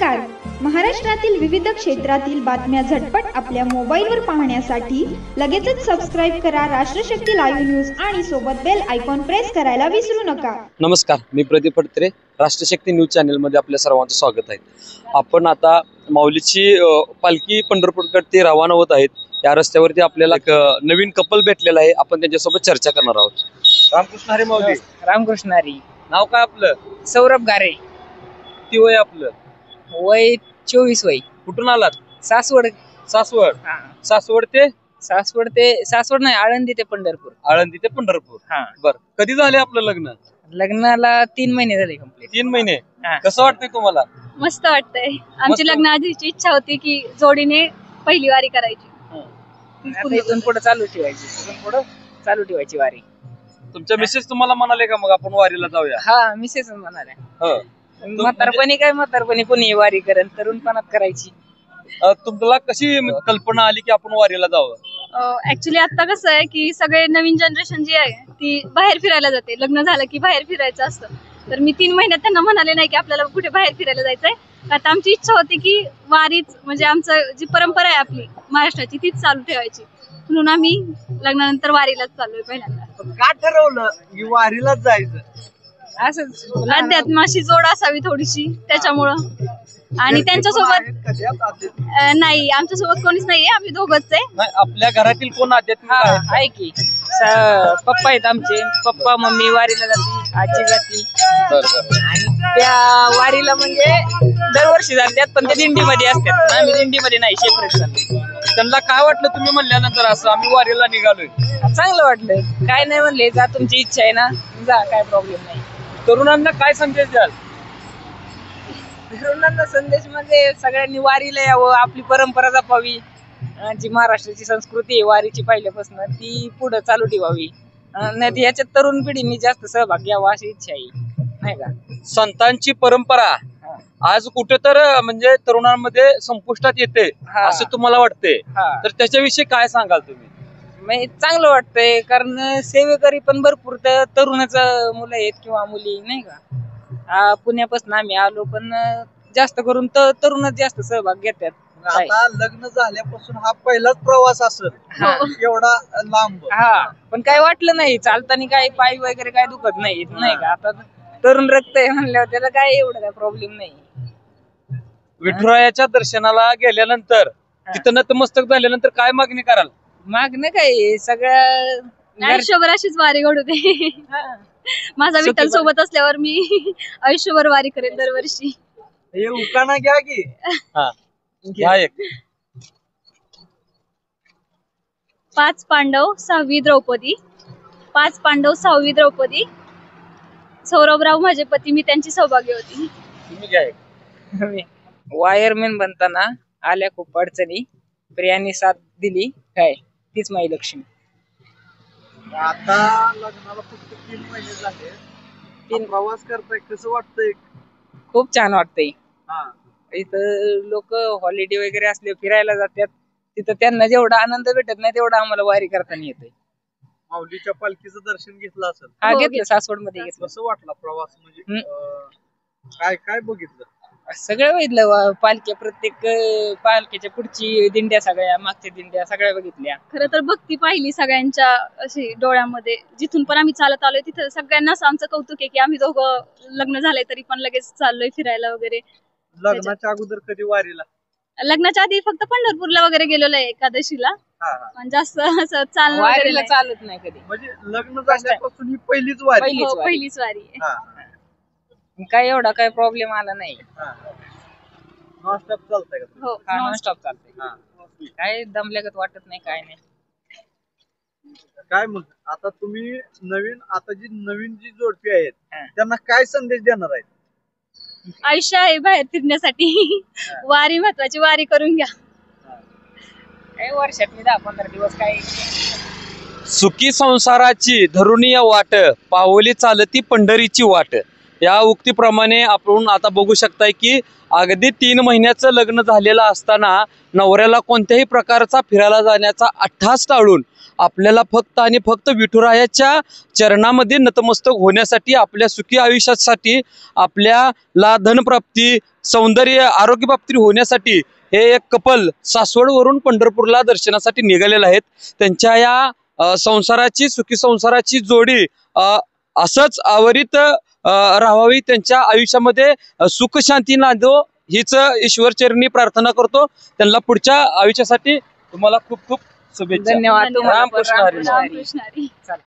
नमस्कार. महाराष्ट्रातील विविध क्षेत्रातील बातम्या झटपट आपल्या मोबाईलवर पाहण्यासाठी लगेचच सबस्क्राईब करा राष्ट्रशक्ती लाईव्ह न्यूज आणि सोबत बेल आयकॉन प्रेस करायला विसरू नका. नमस्कार, मी प्रदीप फडतरे. राष्ट्रशक्ती न्यूज चॅनल मध्ये आपल्या सर्वांचं स्वागत आहे. आपण आता माऊलीची पालखी पंढरपूरकडे रवाना होत आहेत. या रस्त्यावरती आपल्याला एक नवीन कपल भेटलेला आहे. आपण त्यांच्यासोबत चर्चा करणार आहोत. रामकृष्ण हरी माऊली. रामकृष्ण हरी. नाव काय आपलं? सौरभ गारे. किती वय आपलं? वय 24 वय. कुठून आलात? सासवड. सासवड. सासवड ते सासवड नाही, आळंदी ते पंढरपूर. आळंदी ते पंढरपूर. हा. बर, कधी झाले आपलं लग्न? लग्नाला 3 महिने झाले कंप्लीट. 3 महिने. कसं वाटतंय तुम्हाला? मस्त वाटतंय. आमची लग्न आधीची इच्छा होती की जोडीने पहिली वारी करायची. इथून पुढे चालू ठेवायची वारी. तुमच्या मिसेस तुम्हाला म्हणाले का मग आपण वारीला जाऊया? हा, मिसेस म्हणाल्या. म्हातारपणी कोणी वारी करेल, तरुणपणात करायची. तुम्हाला कशी कल्पना आली की आपण वारीला जावं? ऍक्च्युली आता कसं आहे की सगळे नवीन जनरेशन जी आहे ती बाहेर फिरायला जाते. लग्न झालं की बाहेर फिरायचं असतं. तर मी 3 महिन्यात त्यांना म्हणाले नाही की आपल्याला कुठे बाहेर फिरायला जायचंय. आता आमची इच्छा होती की वारीच म्हणजे आमचं जी परंपरा आहे आपली महाराष्ट्राची तीच चालू ठेवायची. म्हणून आम्ही लग्नानंतर वारीलाच चाललोय. पहिल्यांदा का ठरवलं की वारीलाच जायचं? असंच अध्यात्माशी जोड असावी थोडीशी, त्याच्यामुळं. आणि त्यांच्यासोबत नाही, आमच्यासोबत कोणीच नाहीये, आम्ही दोघंच आहे. आपल्या घरातील कोण आध्यात्मिक आहे की? पप्पा आहेत आमचे. पप्पा मम्मी वारीला जाते, आजी जाते. आणि त्या वारीला म्हणजे दरवर्षी जातात, पण ते दिंडीमध्ये असतात. आम्ही दिंडीमध्ये नाही, सेपरेट जातो. त्यांना काय वाटलं तुम्ही म्हणल्यानंतर असं आम्ही वारीला निघालोय? चांगलं वाटलं. काय नाही म्हणले, जा तुमची इच्छा आहे ना, जा, काय प्रॉब्लेम नाही. तरुणांना काय संदेश द्याल? तरुणांना संदेश म्हणजे सगळ्यांनी वारीला यावं, आपली परंपरा जपावी. जी महाराष्ट्राची संस्कृती आहे वारीची पहिल्यापासून, ती पुढे चालू ठेवावी. नाही याच्यात तरुण पिढीने जास्त सहभाग घ्यावा अशी इच्छा आहे, नाही का? संतांची परंपरा आज कुठे तर म्हणजे तरुणांमध्ये संपुष्टात येते असं तुम्हाला वाटते, तर त्याच्याविषयी काय सांगाल तुम्ही? चांगलं वाटतंय, कारण सेवेकरी पण भरपूर तरुणच मुलं आहेत किंवा मुली, नाही का? पुण्यापासून आम्ही आलो, पण जास्त करून तरुणच जास्त सहभाग घेतात. आता लग्न झाल्यापासून हा पहिलाच प्रवास असेल एवढा लांब. पण काय वाटलं नाही, चालताना काय पाय वगैरे काय दुखत नाही, नाही का? आता तरुण रक्त आहे म्हणल्यावर त्याला काय एवढं काय प्रॉब्लेम नाही. विठुरायाच्या दर्शनाला गेल्यानंतर, तिथं नतमस्तक झाल्यानंतर काय मागणी कराल? मागणं काय, सगळ्या आयुष्यभर अशीच वारी घडू दे. माझा विठ्ठल सोबत असल्यावर मी आयुष्यभर वारी करेल दरवर्षी. हे उकाना घ्या की. घ्या एक. 5 पांडव 6वी द्रौपदी. 5 पांडव 6वी द्रौपदी. सौरभराव माझे पती, मी त्यांची सौभाग्य होती. तुम्ही घ्या एक. वायरमॅन बनताना आल्या खूप अडचणी, प्रियाने साथ दिली, काय तीच माई लक्ष्मी. आता लग्नाला फक्त 3 महिने झाले. प्रवास करताय, कसं वाटतंय? खूप छान वाटतंय. इथं लोक हॉलिडे वगैरे असले फिरायला जातात, तिथं त्यांना जेवढा आनंद भेटत नाही तेवढा आम्हाला वारी करताना येतंय. माऊलीच्या पालखीचं दर्शन घेतलं असेल? हा, घेतलं. सासवड मध्ये घेतलं. कसं वाटला प्रवास? म्हणजे काय काय बघितलं? सगळं बघितलं. पालख्या, प्रत्येक पालख्याच्या पुढची दिंड्या, सगळ्या मागच्या दिंड्या सगळ्या बघितल्या. खरं तर भक्ती पाहिली सगळ्यांच्या अशी डोळ्यामध्ये. जिथून पण आम्ही चालत आलोय तिथं सगळ्यांनाच आमचं कौतुक आहे की आम्ही दोघं लग्न झालंय तरी पण लगेच चाललोय फिरायला वगैरे. लग्नाच्या अगोदर कधी वारीला? लग्नाच्या आधी फक्त पंढरपूरला वगैरे गेलेलो आहे एकादशीला, पण जास्त असं चालणं वारीला चालत नाही कधी. म्हणजे लग्न झाल्यापासून ही पहिलीच वारी? पहिलीच वारी आहे. काय एवढा काय प्रॉब्लेम आला नाही. नॉनस्टॉप चालतंय का? हो, नॉनस्टॉप चालतंय. काय दमल्यागत वाटत नाही, काय नाही. काय मग आता तुम्ही आता नवीन जी जोडपी आहेत त्यांना काय संदेश देणार आहेत? आयुष्य आहे बाहेर फिरण्यासाठी, वारी महत्वाची, वारी करून घ्या. काही वर्षात 10-15 दिवस काय. सुखी संसाराची धरुणीय वाट, पावली चालती पंढरीची वाट. या उक्तीप्रमाणे आपण आता बघू शकताय की अगदी 3 महिन्याचं लग्न झालेलं असताना नवऱ्याला कोणत्याही प्रकारचा फिरायला जाण्याचा अट्टास टाळून आपल्याला फक्त आणि फक्त विठुरायाच्या चरणामध्ये नतमस्तक होण्यासाठी, आपल्या सुखी आयुष्यासाठी, आपल्याला धनप्राप्ती, सौंदर्य, आरोग्य प्राप्ती होण्यासाठी हे एक कपल सासवडवरून पंढरपूरला दर्शनासाठी निघालेले आहेत. त्यांच्या या संसाराची, सुखी संसाराची जोडी असंच आवरित राहावी, त्यांच्या आयुष्यामध्ये सुख शांती नांदो हीच ईश्वरचरणी प्रार्थना करतो. त्यांना पुढच्या आयुष्यासाठी तुम्हाला खूप खूप शुभेच्छा. धन्यवाद तुम्हाला पण. रामकृष्ण हरी. रामकृष्ण हरी. रामकृष्ण हरी. चला.